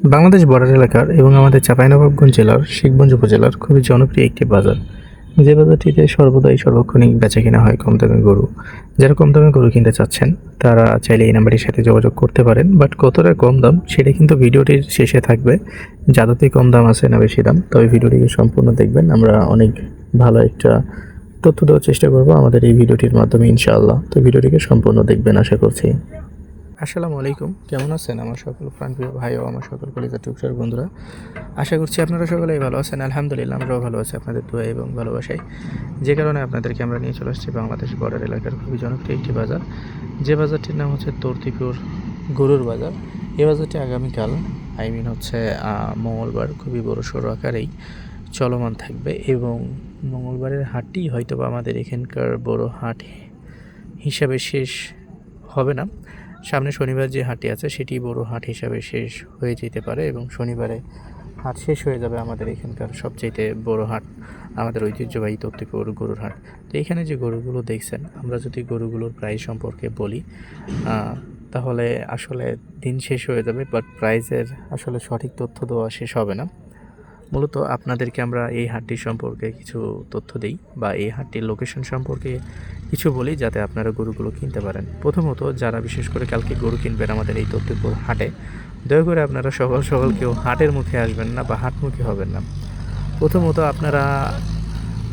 Bangladesh border এলাকার এবং আমাদের চাঁপাইনবাবগঞ্জ জেলার শিখগঞ্জ উপজেলার খুবই জনপ্রিয় একটি বাজার। যে বাজারটিতে সর্বদাই সর্বক্ষণিক বেচাকেনা হয় কম দামে গরু। যারা কম দামে গরু কিনতে চাচ্ছেন তারা চাইলে এই নাম্বারটির সাথে যোগাযোগ করতে পারেন। বাট কতটা কম দাম সেটা কিন্তু ভিডিওটির শেষে থাকবে। যাতে কম দাম আছে না বেশি দাম, তবে ভিডিওটিকে সম্পূর্ণ দেখবেন। আমরা অনেক ভালো একটা তথ্য দেওয়ার চেষ্টা করব আমাদের এই ভিডিওটির মাধ্যমে ইনশাআল্লাহ। তো ভিডিওটিকে সম্পূর্ণ দেখবেন আশা করছি। আসসালামু আলাইকুম, কেমন আছেন আমার সকল প্রাণপ্রিয় ভাই ও আমার সকল কলিজার টুকটার বন্ধুরা? আশা করছি আপনারা সকলেই ভালো আছেন। আলহামদুলিল্লাহ আমরাও ভালো আছি আপনাদের দোয়া এবং ভালোবাসায়। যে কারণে আপনাদেরকে আমরা নিয়ে চলে আসছি বাংলাদেশ বর্ডার এলাকার খুবই জনপ্রিয় একটি বাজার। যে বাজারটির নাম হচ্ছে তর্তিপুর গরুর বাজার। এই বাজারটি আগামীকাল হচ্ছে মঙ্গলবার খুবই বড় সড়ো আকারেই চলমান থাকবে এবং মঙ্গলবারের হাটটি হয়তো বা আমাদের এখানকার বড় হাট হিসাবে শেষ হবে না। সামনে শনিবার যে হাটটি আছে সেটি বড় হাট হিসাবে শেষ হয়ে যেতে পারে এবং শনিবারে হাট শেষ হয়ে যাবে আমাদের এখানকার সবচাইতে বড় হাট, আমাদের ঐতিহ্যবাহী তত্ত্বপুর গরুর হাট। তো এখানে যে গরুগুলো দেখছেন, আমরা যদি গরুগুলোর প্রাইস সম্পর্কে বলি তাহলে আসলে দিন শেষ হয়ে যাবে, বাট প্রাইসের আসলে সঠিক তথ্য দেওয়া শেষ হবে না। মূলত আপনাদেরকে আমরা এই হাটটি সম্পর্কে কিছু তথ্য দিই বা এই হাটটির লোকেশন সম্পর্কে কিছু বলি যাতে আপনারা গরুগুলো কিনতে পারেন। প্রথমত, যারা বিশেষ করে কালকে গরু কিনবেন আমাদের এই তত্ত্বপুর হাটে, দয়া করে আপনারা সকাল সকাল কেউ হাটের মুখে আসবেন না বা হাটমুখী হবেন না। প্রথমত আপনারা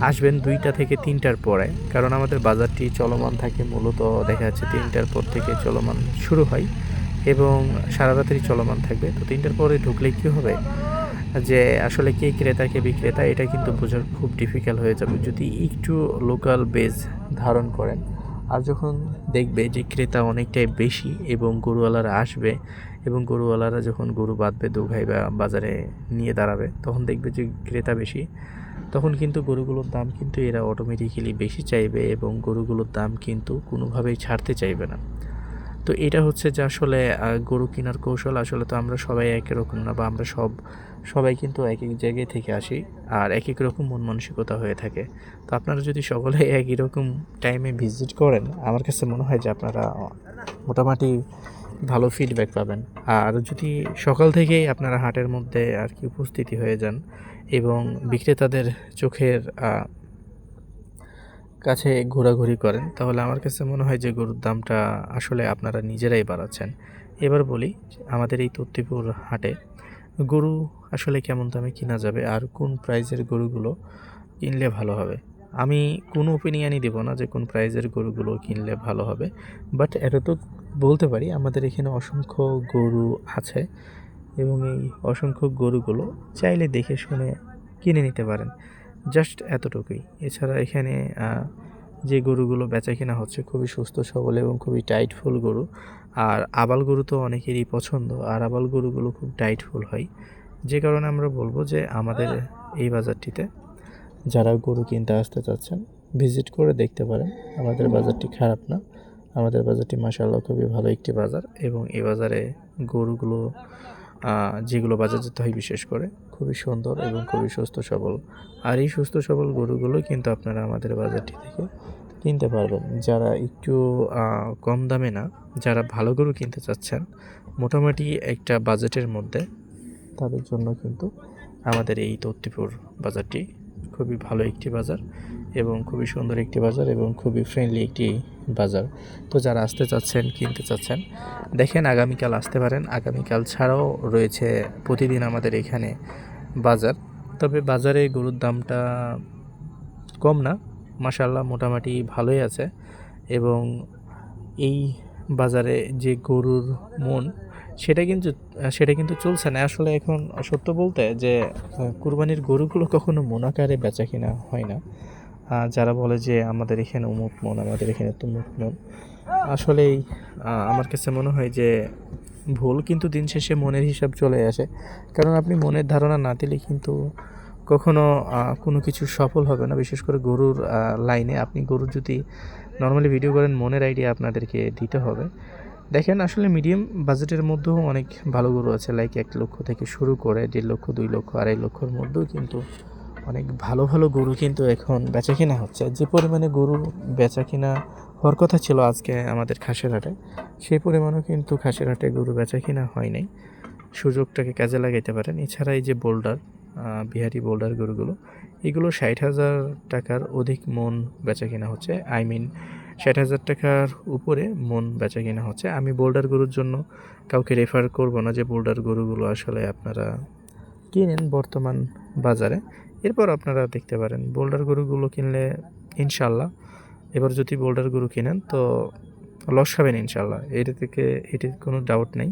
আসবেন 2টা থেকে 3টার পরে, কারণ আমাদের বাজারটি চলমান থাকে মূলত দেখা যাচ্ছে 3টার পর থেকে চলমান শুরু হয় এবং সারা রাত্রি চলমান থাকবে। তো 3টার পরে ঢুকলে কী হবে যে আসলে কে ক্রেতা কে বিক্রেতা এটা কিন্তু বোঝার খুব ডিফিকাল্ট হয়ে যাবে যদি একটু লোকাল বেজ ধারণ করেন। আর যখন দেখবে যে ক্রেতা অনেকটাই বেশি এবং গরুওয়ালারা আসবে এবং গরুওয়ালারা যখন গরু বাঁধবে দোঘাই বা বাজারে নিয়ে দাঁড়াবে, তখন দেখবে যে ক্রেতা বেশি, তখন কিন্তু গরুগুলোর দাম কিন্তু এরা অটোমেটিক্যালি বেশি চাইবে এবং গরুগুলোর দাম কিন্তু কোনোভাবেই ছাড়তে চাইবে না। তো এটা হচ্ছে যে আসলে গরু কেনার কৌশল। আসলে তো আমরা সবাই একই রকম না বা আমরা সবাই কিন্তু এক এক জায়গায় থেকে আসি আর এক এক রকম মন মানসিকতা হয়ে থাকে। তো আপনারা যদি সকলে একই রকম টাইমে ভিজিট করেন, আমার কাছে মনে হয় যে আপনারা মোটামুটি ভালো ফিডব্যাক পাবেন। আর যদি সকাল থেকেই আপনারা হাটের মধ্যে আর কি উপস্থিতি হয়ে যান এবং বিক্রেতাদের চোখের কাছে ঘোরাঘুরি করেন, তাহলে আমার কাছে মনে হয় যে গরুর দামটা আসলে আপনারা নিজেরাই বাড়াচ্ছেন। এবার বলি, আমাদের এই তত্ত্বপুর হাটে গরু আসলে কেমন দামে কিনা যাবে আর কোন প্রাইজের গরুগুলো কিনলে ভালো হবে। আমি কোনো ওপিনিয়নই দেব না যে কোন প্রাইজের গরুগুলো কিনলে ভালো হবে, বাট এটা তো বলতে পারি আমাদের এখানে অসংখ্য গরু আছে এবং এই অসংখ্য গরুগুলো চাইলে দেখে শুনে কিনে নিতে পারেন। জাস্ট এতটুকুই। এছাড়া এখানে যে গরুগুলো বেচাকেনা হচ্ছে খুবই সুস্থ সবল এবং খুবই টাইটফুল গরু। আর আবাল গরু তো অনেকেরই পছন্দ, আর আবাল গরুগুলো খুব টাইটফুল হয়। যে কারণে আমরা বলবো যে আমাদের এই বাজারটিতে যারা গরু কিনতে আসতে চাচ্ছেন ভিজিট করে দেখতে পারেন। আমাদের বাজারটি খারাপ না, আমাদের বাজারটি মাশাআল্লাহ খুবই ভালো একটি বাজার এবং এই বাজারে গরুগুলো যেগুলো বাজারজাত হয় বিশেষ করে খুবই সুন্দর এবং খুবই সুস্থ সবল। আর এই সুস্থ সবল গরুগুলো কিন্তু আপনারা আমাদের বাজারটি থেকে কিনতে পারবেন। যারা একটু কম দামে না, যারা ভালো গরু কিনতে চাচ্ছেন মোটামুটি একটা বাজেটের মধ্যে, তাদের জন্য কিন্তু আমাদের এই তত্ত্বপুর বাজারটি খুবই ভালো একটি বাজার এবং খুবই সুন্দর একটি বাজার এবং খুবই ফ্রেন্ডলি একটি বাজার। তো যারা আসতে চাচ্ছেন, কিনতে চাচ্ছেন, দেখেন আগামীকাল আসতে পারেন। আগামীকাল ছাড়াও রয়েছে প্রতিদিন আমাদের এখানে বাজার। তবে বাজারে গরুর দামটা কম না, মাশাআল্লাহ মোটামুটি ভালোই আছে এবং এই বাজারে যে গরুর মন সেটা কিন্তু চলছে না আসলে এখন। সত্য বলতে যে কুরবানির গরুগুলো কখনো মন আকারে বেচা কিনা হয় না। যারা বলে যে আমাদের এখানে অমুক মন, আমাদের এখানে তমুক মন, আসলেই আমার কাছে মনে হয় যে ভুল। কিন্তু দিন শেষে মনের হিসাব চলে আসে, কারণ আপনি মনের ধারণা না দিলে কিন্তু কখনো কোনো কিছু সফল হবে না। বিশেষ করে গরুর লাইনে আপনি গরুর যদি নর্মালি ভিডিও করেন, মনের আইডিয়া আপনাদেরকে দিতে হবে। দেখেন আসলে মিডিয়াম বাজেটের মধ্যেও অনেক ভালো গরু আছে, লাইক 1 লক্ষ থেকে শুরু করে 1.5 লক্ষ, 2 লক্ষ, 2.5 লক্ষর মধ্যেও কিন্তু অনেক ভালো ভালো গরু কিন্তু এখন বেচা কিনা হচ্ছে। যে পরিমাণে গরু বেচা কিনা হওয়ার কথা ছিল আজকে আমাদের খাসের হাটে, সেই পরিমাণও কিন্তু খাসের হাটে গরু বেচা কিনা হয় নাই। সুযোগটাকে কাজে লাগাইতে পারেন। এছাড়া এই যে বোল্ডার, বিহারি বোল্ডার গরুগুলো, এগুলো 60,000 টাকার অধিক মন বেচা কিনা হচ্ছে। 60,000 টাকার উপরে মন বেচা কিনা হচ্ছে। আমি বোল্ডার গরুর জন্য কাউকে রেফার করব না যে বোল্ডার গরুগুলো আসলে আপনারা কিনেন বর্তমান বাজারে। এরপর আপনারা দেখতে পারেন বোল্ডার গরুগুলো কিনলে ইনশাল্লাহ, এবার যদি বোল্ডার গরু কিনেন তো লস খাবেন ইনশাল্লাহ, এটির কোনো ডাউট নেই।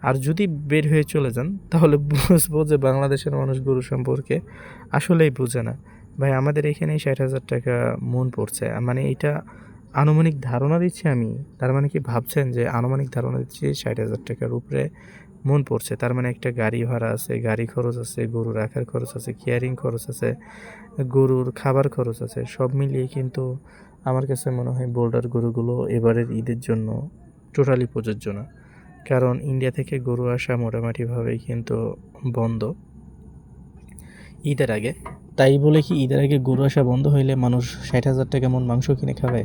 আর যদি বের হয়ে চলে যান তাহলে বুঝবো যে বাংলাদেশের মানুষ গরু সম্পর্কে আসলেই বুঝে না। ভাই আমাদের এখানেই 60,000 টাকা মন পড়ছে, মানে এটা আনুমানিক ধারণা দিচ্ছি আমি। তার মানে কি ভাবছেন যে আনুমানিক ধারণা দিচ্ছি 60,000 টাকার উপরে মন পড়ছে? তার মানে একটা গাড়ি ভাড়া আছে, গাড়ি খরচ আছে, গরু রাখার খরচ আছে, কেয়ারিং খরচ আছে, গরুর খাবার খরচ আছে, সব মিলিয়ে কিন্তু আমার কাছে মনে হয় বোল্ডার গরুগুলো এবারের ঈদের জন্য টোটালি প্রযোজ্য না। কারণ ইন্ডিয়া থেকে গরু আসা মোটামুটিভাবেই কিন্তু বন্ধ ঈদের আগে। তাই বলে কি ঈদের আগে গরু আসা বন্ধ হইলে মানুষ 60,000 টাকা মন মাংস কিনে খাবে?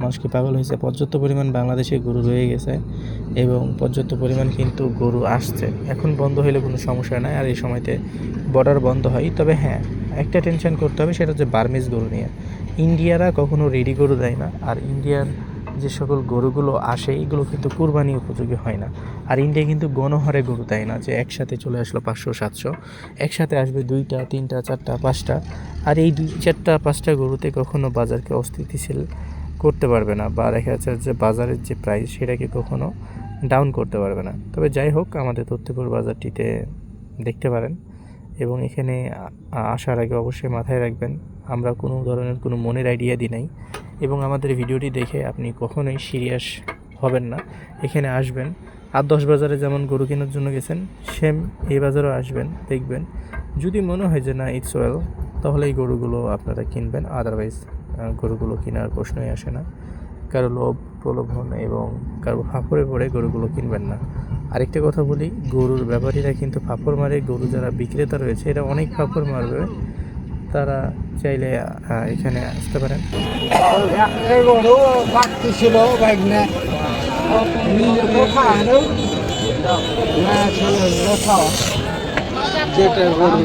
মানুষ কি পাগল হয়েছে? পর্যাপ্ত পরিমাণ বাংলাদেশে গরু রয়ে গেছে এবং পর্যাপ্ত পরিমাণ কিন্তু গরু আসছে। এখন বন্ধ হইলে কোনো সমস্যা নাই, আর এই সময়তে বর্ডার বন্ধ হয়। তবে হ্যাঁ, একটা টেনশন করতে হবে, সেটা হচ্ছে বার্মিজ গরু নিয়ে। ইন্ডিয়ারা কখনো রেডি গরু দেয় না, আর ইন্ডিয়ার যে সকল গরুগুলো আসে এগুলো কিন্তু কুরবানি উপযোগী হয় না। আর ইন্ডিয়া কিন্তু গণহারে গরু দেয় না, যে একসাথে চলে আসলো 500-700, একসাথে আসবে 2টা 3টা 4টা 5টা, আর এই 2 4টা 5টা গরুতে কখনো বাজারকে অস্থিতিশীল করতে পারবে না, বা দেখা যাচ্ছে যে বাজারের যে প্রাইস সেটাকে কখনো ডাউন করতে পারবে না। তবে যাই হোক, আমাদের তথ্যপুর বাজারটিতে দেখতে পারেন এবং এখানে আসার আগে অবশ্যই মাথায় রাখবেন আমরা কোনো ধরনের কোনো মনের আইডিয়া দিই নাই, এবং আমাদের ভিডিওটি দেখে আপনি কখনোই সিরিয়াস হবেন না। এখানে আসবেন, আর 10 বাজারে যেমন গরু কেনার জন্য গেছেন, সেম এই বাজারও আসবেন, দেখবেন যদি মনে হয় যে না ইটস ওয়েল, তাহলে এই গরুগুলো আপনারা কিনবেন। আদারওয়াইজ গরুগুলো কেনার প্রশ্নই আসে না। কারো লোভ প্রলোভন এবং কারো ফাঁপড়ে পড়ে গরুগুলো কিনবেন না। আরেকটা কথা বলি, গরুর ব্যাপারীরা কিন্তু ফাঁপড় মারে। গরু যারা বিক্রেতা রয়েছে এরা অনেক ফাঁপড় মারবে, তারা চাইলে এখানে আসতে পারেন। যেটা গরু